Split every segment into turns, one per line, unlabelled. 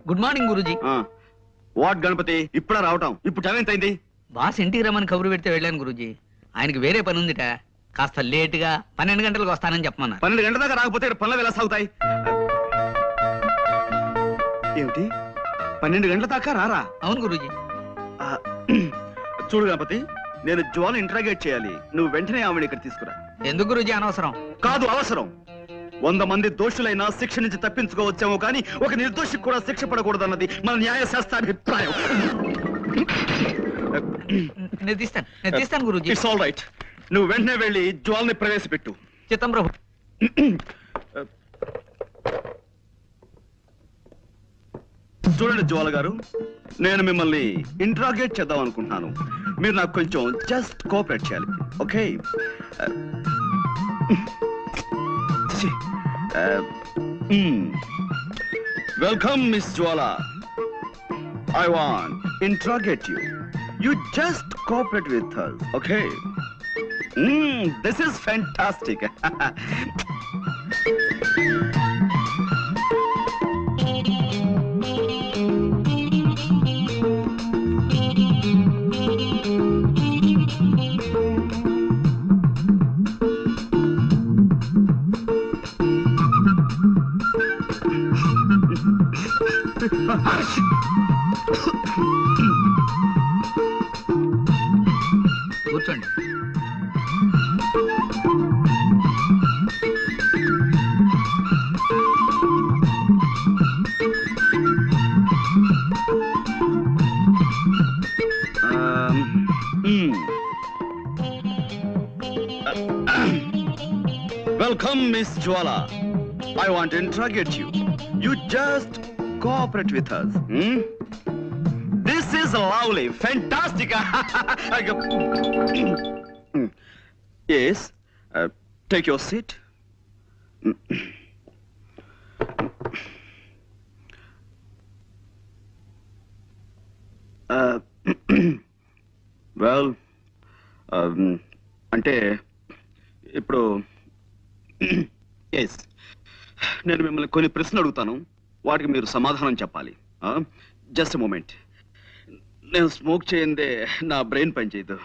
Good morning Guruji.
What Ganapati, ఇప్పుడా రావటం? ఇప్పుడు టైం ఎంత అయింది?
బాస్ ఇంటికి రమ్మని కబురు పెడితే వెళ్ళాను గురూజీ. ఆయనకి వేరే పని ఉందిట, కాస్త లేటుగా 12 గంటలకు వస్తానని చెప్పమన్నా.
12 గంటల దాకా రాకపోతే పనులు ఎలా సాగుతాయి? ఏమిటి 12 గంటల దాకా రారా?
అవును గురూజీ.
చూడు గణపతి, నేను జ్వాల ఇంట్రాగేట్ చేయాలి. నువ్వు వెంటనే ఆవిడ ఇక్కడ తీసుకురా.
ఎందుకు గురూజీ? అనవసరం.
కాదు, అవసరం. 100 మంది దోషులైనా శిక్ష నుంచి తప్పించుకోవచ్చాము, కానీ ఒక నిర్దోషికి కూడా శిక్ష పడకూడదన్నది మన న్యాయశాస్త్రాభిప్రాయం.
నేను తీస్తాను గురూజీ.
It's all right. నువ్వు వెంటనే వెళ్ళి జ్వాల్ని ప్రవేశపెట్టు.
చిత్తం ప్రభు.
చూడండి జ్వాల గారు, నేను మిమ్మల్ని ఇంట్రాగేట్ చేద్దాం అనుకుంటున్నాను. మీరు నాకు కొంచెం జస్ట్ కోఆపరేట్ చేయాలి, okay? Welcome miss Jwala. I want interrogate you. You just cooperate with us, okay? This is fantastic.
కూర్చోండి.
Welcome, Miss Jwala. I want to interrogate you. You just cooperate with us. This is lovely, fantastic. Yes, take your seat. Well, అంటే ఇప్పుడు yes, నేను మిమ్మల్ని కొన్ని ప్రశ్నలు అడుగుతాను, వాటికి మీరు సమాధానం చెప్పాలి. Just moment. నేను స్మోక్ చేయందే నా బ్రెయిన్ పనిచేయదు.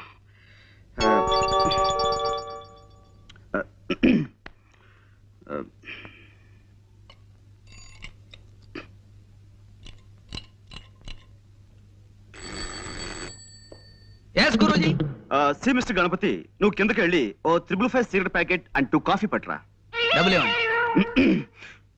సి మిస్టర్ గణపతి, నువ్వు కిందకి వెళ్ళి ఓ 555 సిగరెట్ ప్యాకెట్ అండ్ 2 కాఫీ పట్టురా.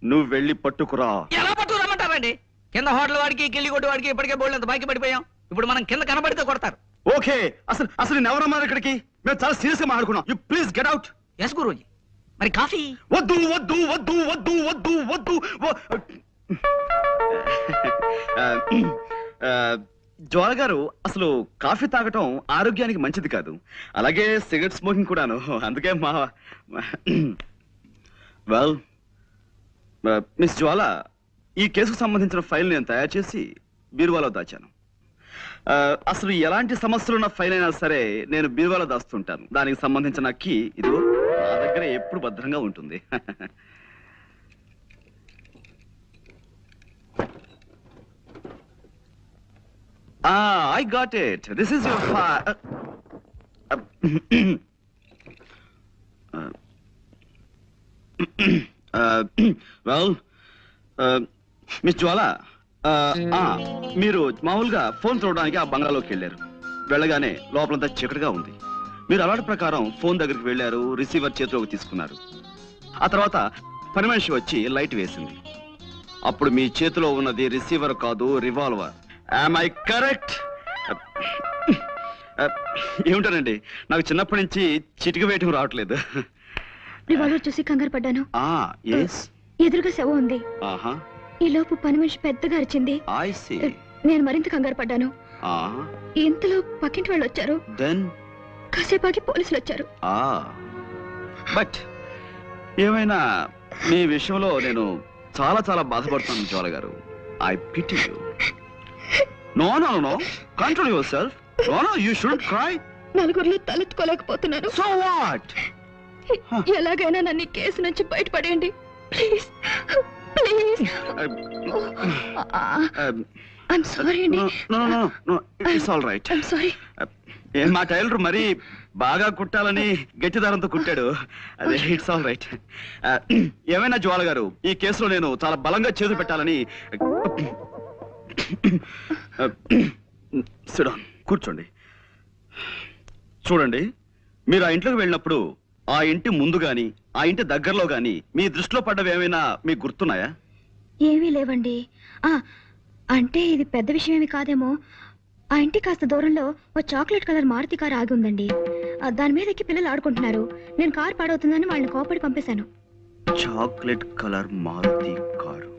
నువ్వు వెళ్ళి పట్టుకురా.
ఎలా పట్టుకురమ్మంటారండి? కింద హోటల్ వాడికి, కిల్లి కొట్టు వాడికి ఇప్పటికే బోల్డంత బాకీ పడిపోయాం. ఇప్పుడు మనం కింద కనబడితే కొడతారు.
ఓకే, అసలు నేను ఎవరన్నారు ఇక్కడికి? మేము చాలా సీరియస్ గా మాట్లాడుకున్నాం. You please get out.
Yes Guruji. మరి కాఫీ?
వద్దు వద్దు వద్దు వద్దు వద్దు వద్దు. జ్వాల గారు, అసలు కాఫీ తాగటం ఆరోగ్యానికి మంచిది కాదు, అలాగే సిగరెట్ స్మోకింగ్ కూడాను. అందుకే వెల్ మిస్ జ్వాల, ఈ కేసుకు సంబంధించిన ఫైల్ నేను తయారు చేసి బీరువాలో దాచాను. అసలు ఎలాంటి సమస్యలున్న ఫైల్ అయినా సరే నేను బీరువాలో దాస్తుంటాను. దానికి సంబంధించిన కీ ఇదిగో నా దగ్గర ఎప్పుడు భద్రంగా ఉంటుంది. I got it. This is your file. Well, Miss Jwala, మీరు మామూలుగా ఫోన్ చూడడానికి ఆ బంగ్లాలోకి వెళ్ళారు. వెళ్ళగానే లోపలంతా చీకటిగా ఉంది. మీరు అలవాటు ప్రకారం ఫోన్ దగ్గరికి వెళ్ళారు, రిసీవర్ చేతిలోకి తీసుకున్నారు. ఆ తర్వాత పని మనిషి వచ్చి లైట్ వేసింది. అప్పుడు మీ చేతిలో ఉన్నది రిసీవర్ కాదు, రివాల్వర్. Am I correct? ఏమిటానండి, నాకు చిన్నప్పటి నుంచి చిటిక వేయటం రావట్లేదు.
రివాల్వర్ చూసి కంగారు పడ్డాను. ఎదురుగా శవం ఉంది. ఈ లోపు పని మనిషి పెద్దగా అరిచింది. నేను మరింత కంగారు పడ్డాను. ఇంతలో పక్కింటి వాళ్ళు వచ్చారు. కాసేపాకి పోలీసులు వచ్చారు.
బట్ ఏమైనా మీ విషయంలో నేను చాలా చాలా బాధపడుతున్నాను జ్వాల గారు. I pity you. No. Control yourself. No, you shouldn't cry.
నలుగురిలో తలెత్తుకోలేకపోతున్నాను.
So what?
ఎలాగైనా నన్ను కేసు నుంచి బయటపడేయండి ప్లీజ్. ప్లీజ్. ఐఎమ్ సారీ అండి.
It's all right.
I'm sorry.
మా టైలర్ మరి బాగా కుట్టాలని గట్టి దారంతో కుట్టాడు. అదే ఇట్స్ ఆల్ రైట్. ఏమైనా జ్వాల గారు, ఈ కేసులో నేను చాలా బలంగా చేతులు పెట్టాలని. కూర్చోండి. చూడండి, మీరు ఆ ఇంట్లోకి వెళ్ళినప్పుడు ఆ ఇంటి ముందు గాని ఆ ఇంటి దగ్గరలో గాని మీ దృష్టిలో పడ్డవి ఏమైనా మీకు గుర్తున్నాయా?
ఏమీ లేవండి. అంటే ఇది పెద్ద విషయమేమి కాదేమో. ఆ ఇంటి కాస్త దూరంలో ఓ చాక్లెట్ కలర్ మారుతి కారు ఆగి ఉందండి. దాని మీద ఎక్కి పిల్లలు ఆడుకుంటున్నారు. నేను కారు పాడవుతుందని వాళ్ళని కోపడి పంపేశాను.
Chocolate colour Maruti car.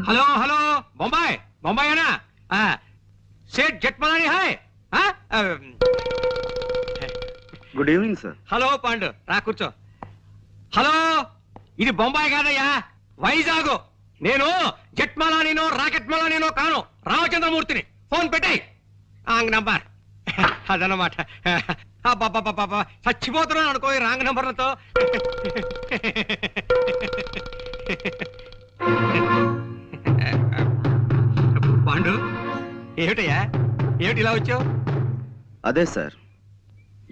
Hello hello Bombay Bombay है ना? सेठ जेठमलानी है?
Good evening sir.
Hello Pandu, రా కూర్చో. హలో, ఇది బొంబాయి కాదయ్యా, వైజాగ్. నేను జెట్మలానీనో రాకెట్ మలానీనో కాను, రామచంద్రమూర్తిని. ఫోన్ పెట్టాయి రాంగ్ నంబర్. అదన్నమాట. బాబా చచ్చిపోతున్నాను అనుకో ఈ రాంగ్ నంబర్లతో. పాండు, ఏమిటయ్యా, ఏమిటి ఇలా వచ్చావు?
అదే సార్,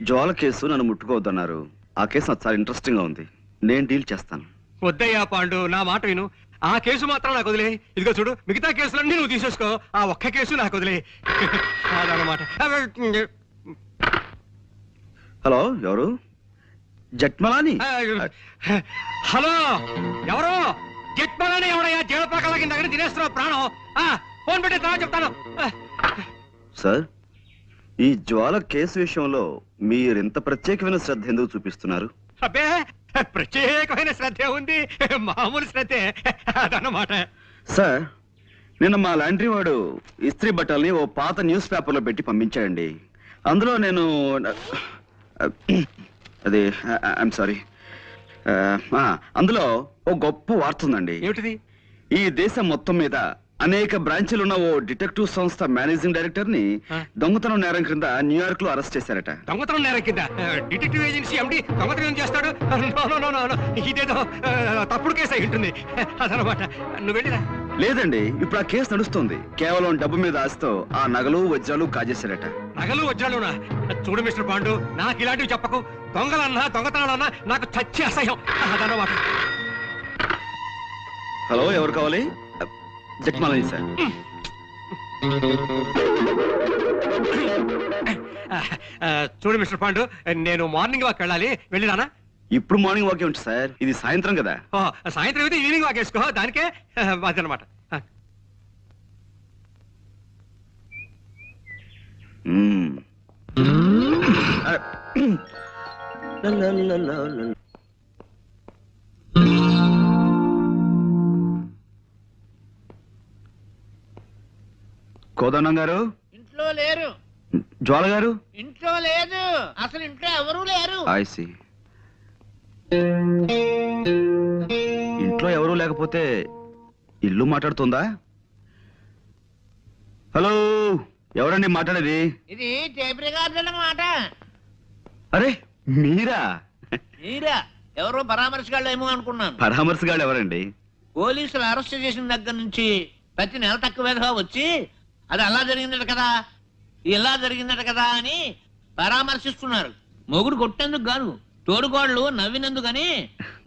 జ్వాల కేసు నన్ను ముట్టుకోవద్దన్నారు. ఆ కేసు నాకు చాలా ఇంట్రెస్టింగ్ గా ఉంది. నేను డీల్ చేస్తాను.
వద్దయ్యా పాండు, నా మాట విను. ఆ కేసు మాత్రం నాకు వదిలే. ఇదిగో చూడు, మిగతా కేసులన్నీ నువ్వు తీసేసుకో. ఆ ఒక్క కేసు నాకు వదిలే. అదన్నమాట.
హలో, ఎవరు? జట్మలాని?
హలో, ఎవరు? జట్మలాని ఎవడయ్యా? జీవపాకల కింద తినేస్తున్నావు ప్రాణం. ఫోన్ పెట్టి తర్వాత చెప్తాను.
సార్, ఈ జ్వాల కేసు విషయంలో మీరెంత ప్రత్యేకమైన శ్రద్ధ ఎందుకు చూపిస్తున్నారు?
అబ్బే, ప్రత్యేకమైన శ్రద్ధ ఉంది, మామూలు శ్రద్ధే. అదన్నమాట. సార్,
నిన్న మా లాండ్రీ వాడు ఇస్త్రీ బట్టల్ని ఓ పాత న్యూస్ పేపర్లో పెట్టి పంపించాడండి. అందులో నేను అది ఐఎమ్ సారీ, అందులో ఓ గొప్ప వార్త ఉందండి.
ఏమిటిది?
ఈ దేశం మొత్తం మీద అనేక బ్రాంచీలున్న ఓ డిటెక్టివ్ సంస్థ మేనేజింగ్ డైరెక్టర్ ని దొంగతనం నేరం క్రింద న్యూయార్క్ లో అరెస్ట్ చేశారట.
దొంగతనం నేరం కింద డిటెక్టివ్ ఏజెన్సీ ఎండి దొంగతనం చేస్తాడు? ఇదేదో తప్పుడు కేసు అయి ఉంటుంది. అదనమాట. నువ్వు వెళ్ళిరా.
లేదండి, ఇప్పుడు ఆ కేసు నడుస్తుంది. కేవలం డబ్బు మీద ఆశతో ఆ నగలు వజ్రాలు కాజేశారట.
నగలు వజ్రాలునా? చూడు మిస్టర్ పాండు, నాకు ఇలాంటివి చెప్పకు. దొంగలన్నా దొంగతనాలన్నా నాకు చచ్చి అసహ్యం. అదనమాట.
హలో, ఎవరు కావాలి? జట్మలాని సార్.
చూడు మిస్టర్ పాండు, నేను మార్నింగ్ వాక్ వెళ్ళాలి, వెళ్ళిరానా?
ఇప్పుడు మార్నింగ్ వాకే ఉంటుంది సార్, ఇది సాయంత్రం కదా.
సాయంత్రం అయితే ఈవినింగ్ వాక్ వేసుకో, దానికే అదనమాట.
కోదండం గారు
ఇంట్లో లేరు.
జ్వాల గారు
ఇంట్లో లేదు, అసలు ఇంట్లో ఎవరూ లేరు.
ఐసి. ఇంట్లో ఎవరూ లేకపోతే ఇల్లు మాట్లాడుతుందా? హలో, ఎవరండి మాట్లాడేది?
ఇది టేప్ రికార్డుల మాట.
అరే మీరా?
మీరా? ఎవరో పరామర్శగాళ్ళు ఏమో అనుకున్నాను.
పరామర్శగాళ్ళు ఎవరండి?
పోలీసులు అరెస్ట్ చేసిన దగ్గర నుంచి ప్రతి నెల తక్కువగా వచ్చి అది అలా జరిగిందట కదా, ఇలా జరిగిందట కదా అని పరామర్శిస్తున్నారు. మొగుడు కొట్టేందుకు గాను, తోడుకోళ్ళు నవ్వినందుకు అని.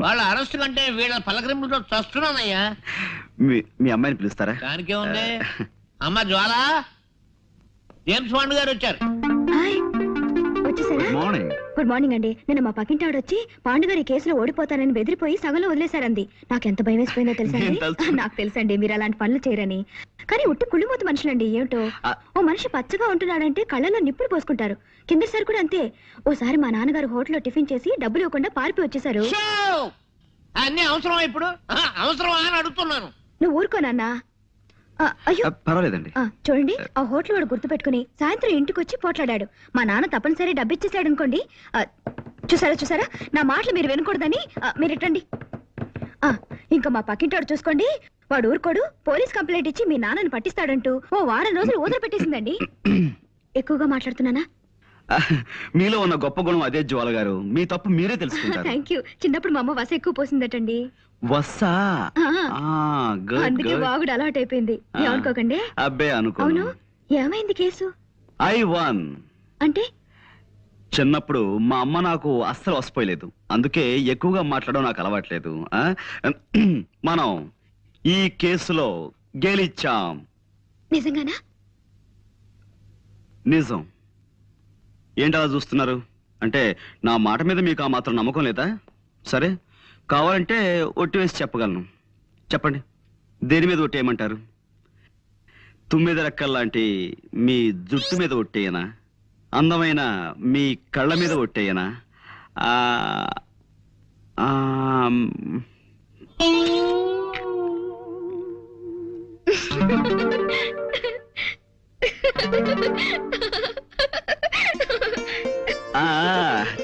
వాళ్ళ అరెస్ట్ కంటే వీళ్ళ పలకరింపులతో చస్తున్నానయ్యా.
మీ అమ్మాయిని పిలుస్తారా?
దానికే ఉంది. అమ్మ జ్వాల, జేమ్స్ బాండ్ గారు వచ్చారు.
గుడ్ మార్నింగ్ అండి. నిన్న మా పక్కింటి ఆవిడ వచ్చి పాండుగారి కేసులో ఓడిపోతానని బెదిరిపోయి సగంలో వదిలేశారంది. నాకెంత భయం వేసిపోయిందో తెలుసండి. నాకు తెలుసండి మీరు అలాంటి పనులు చేయరని. కానీ ఉట్టి కుళ్ళిమూత మనుషులండి. ఏమిటో, ఓ మనిషి పచ్చగా ఉంటున్నాడంటే కళ్ళలో నిప్పులు పోసుకుంటారు. కిందసారి కూడా అంతే. ఓసారి మా నాన్నగారు హోటల్లో టిఫిన్ చేసి డబ్బులు ఇవ్వకుండా పారిపోయి వచ్చేసారు.
అన్ని అవసరమా ఇప్పుడు? అవసరమా అని అడుగుతున్నాను.
నువ్వు ఊరుకోనన్నా. అయ్యో
పర్వాలేదండి.
చూడండి, ఆ హోటల్ వాడు గుర్తు పెట్టుకుని సాయంత్రం ఇంటికి వచ్చి పోట్లాడాడు. మా నాన్న తప్పనిసరి డబ్బిచ్చేసాడు అనుకోండి. చూసారా, నా మాటలు మీరు వినకూడదని మీరు ఇట్టండి. ఇంకా మా పక్కింటాడు చూసుకోండి, వాడు ఊరుకోడు పోలీస్ కంప్లైంట్ ఇచ్చి మీ నాన్నని పట్టిస్తాడంటూ ఓ వారం రోజులు ఊదర పెట్టేసిందండి. ఎక్కువగా మాట్లాడుతున్నానా?
మీలో ఉన్న గొప్ప గుణం అదే జ్వాల గారు. మీ తప్పు మీరే తెలుసుకుంటారు.
Thank you. చిన్నప్పుడు మా అమ్మ వస ఎక్కువ పోసిందటండి.
వస్సా? గుడ్,
అందుకే
గుడ్.
బాగుడు అలవాటు అయిపోయింది. ఏమనుకోకండి.
అబ్బే అనుకో.
అవును, ఏమైంది కేసు?
I one.
అంటే
చిన్నప్పుడు మా అమ్మ నాకు అస్సలు వసిపోయలేదు. అందుకే ఎక్కువగా మాట్లాడడం నాకు అలవాట్లేదు. మనం ఈ కేసులో గెలిచాం.
నిజంగానా?
నిజం. ఏంటలా చూస్తున్నారు? అంటే నా మాట మీద మీకు ఆ మాత్రం నమ్మకం లేదా? సరే, కావాలంటే ఒట్టి వేసి చెప్పగలను. చెప్పండి, దేని మీద ఒట్టేయమంటారు? తుమ్మిద రెక్కల్లాంటి మీ జుట్టు మీద ఒట్టేయనా? అందమైన మీ కళ్ళ మీద ఒట్టేయనా?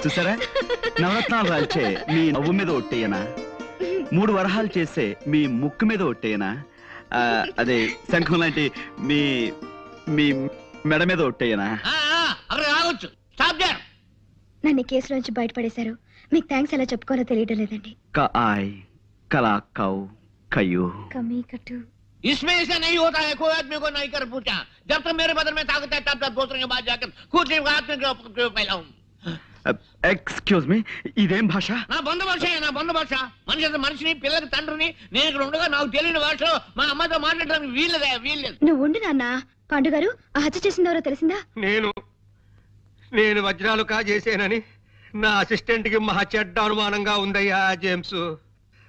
చూసారా, నవరత్నాలు రాల్చే మీ నవ్వు మీద ఒట్టేయనా? 3 వరహాలు చేసే మీ ముక్కు మీద ఒట్టేయనా? అదే శంఖం లాంటి మీ మీ మెడ మీద ఒట్టేయనా?
రావచ్చు. Stop there.
నన్ను ఈ కేసు నుంచి బయటపడేశారు. మీకు థ్యాంక్స్ ఎలా చెప్పుకోవాలో తెలియడం లేదండి.
कला कौ कयू
कमी कटू
इसमें ऐसा नहीं होता है। कोई आदमी को नहीं कर पूछा। जब तक मेरे बदन में ताकत है तब तक दूसरे के बाद जाकर खुद ही हाथ में क्यों फैलाऊं?
ఎక్స్క్యూజ్ మీ, ఇదేం భాష?
నా బంధ భాష, నా బంధ భాష. మనిషిని పిల్లకి తండ్రిని నేను ఇక్కడ ఉండగా నాకు తెలియని భాషలో మా అమ్మతో మాట్లాడడానికి వీల్లేదు.
నువ్వు ఉండు నాన్న. పాండు గారు, ఆ హత్య చేసింది ఎవరో తెలిసిందా?
నేను వజ్రాలు కాజేసేనని నా అసిస్టెంట్ కి మహా చెడ్డ అనుమానంగా ఉందయ్యా జేమ్స్.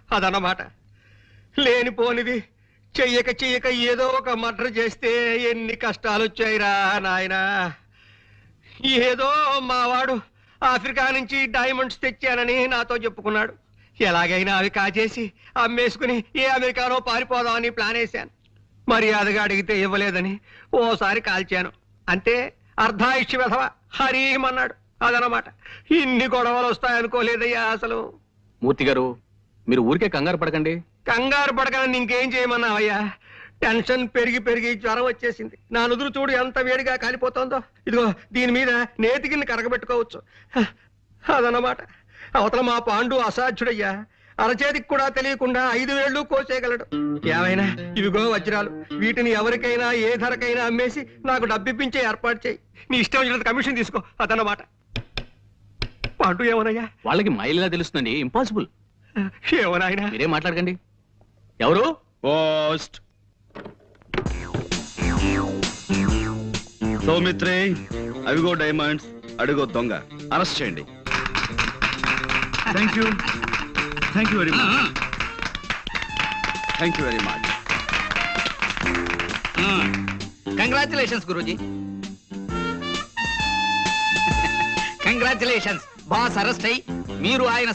అదన్నమాట. లేనిపోనిది చెయ్యక ఏదో ఒక మర్డర్ చేస్తే ఎన్ని కష్టాలు వచ్చాయిరా నాయనా. ఏదో మావాడు ఆఫ్రికా నుంచి డైమండ్స్ తెచ్చానని నాతో చెప్పుకున్నాడు. ఎలాగైనా అవి కాజేసి అమ్మేసుకుని ఏ అమెరికానో పారిపోదామని ప్లాన్ వేశాను. మర్యాదగా అడిగితే ఇవ్వలేదని ఓసారి కాల్చాను. అంతే, అర్ధాయుష్య వెధవ హరీమన్నాడు. అదనమాట. ఇన్ని గొడవలు వస్తాయనుకోలేదయ్యా అసలు.
మూర్తి గారు, మీరు ఊరికే కంగారు పడకండి.
కంగారు పడకని ఇంకేం చేయమన్నావయ్యా? టెన్షన్ పెరిగి జ్వరం వచ్చేసింది. నా నుదురు చూడు ఎంత వేడిగా కాలిపోతుందో. ఇదిగో దీని మీద నేతికిని కరగబెట్టుకోవచ్చు. అదన్నమాట. అవతల మా పాండు అసాధ్యుడయ్యా. అరచేతికి కూడా తెలియకుండా 5 వేళ్ళు కోసేయగలడు. ఏమైనా ఇవిగో వజ్రాలు. వీటిని ఎవరికైనా ఏ ధరకైనా అమ్మేసి నాకు డబ్బిప్పించే ఏర్పాటు చేయి. నీ ఇష్టం వచ్చినంత కమిషన్ తీసుకో. అదన్నమాట. పాండు ఏమోనయ్యా?
వాళ్ళకి మైలిలా తెలుస్తుందండి. ఇంపాసిబుల్.
ఏమోనాయనా?
మీరేం మాట్లాడకండి. ఎవరు?
పోస్ట్. సౌమిత్రే, అవిగో డైమండ్స్, అడుగో దొంగ. అరెస్ట్ చేయండి. Thank you very much. Thank you very much.
Congratulations Guruji. Congratulations. Boss arrest అయ్యి మీరు ఆయన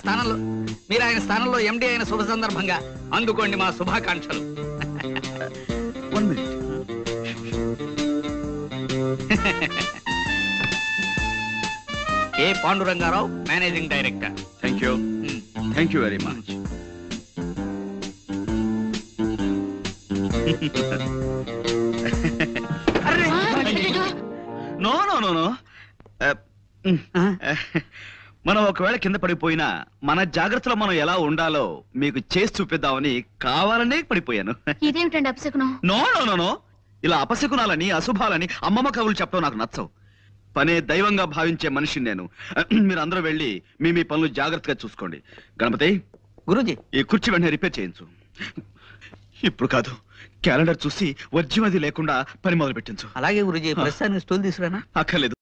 స్థానంలో ఎండి అయిన శుభ సందర్భంగా అందుకోండి మా శుభాకాంక్షలు.
1 minute.
A Pandurangarao, managing director.
Thank you very much. No no no no. మనం ఒకవేళ కింద పడిపోయినా మన జాగ్రత్తలో మనం ఎలా ఉండాలో మీకు చేసి చూపిద్దామని కావాలనే పడిపోయాను.
ఇదేమిటండి అపశకునం?
No no no no. ఇలా అపశకునాలని అశుభాలని అమ్మమ్మ కవులు చెప్పడం నాకు నచ్చవు. పనే దైవంగా భావించే మనిషిని నేను. మీరు అందరూ వెళ్ళి మీ పనులు జాగ్రత్తగా చూసుకోండి. గణపతి,
గురూజీ,
ఈ కుర్చీ వెంటనే రిపేర్ చేయించు. ఇప్పుడు కాదు, క్యాలెండర్ చూసి వర్జ్యం అది లేకుండా పని మొదలు పెట్టించు.
అలాగే గురూజీ. ప్రస్తుతానికి స్టూల్ తీసుకురానా?
అక్కర్లేదు.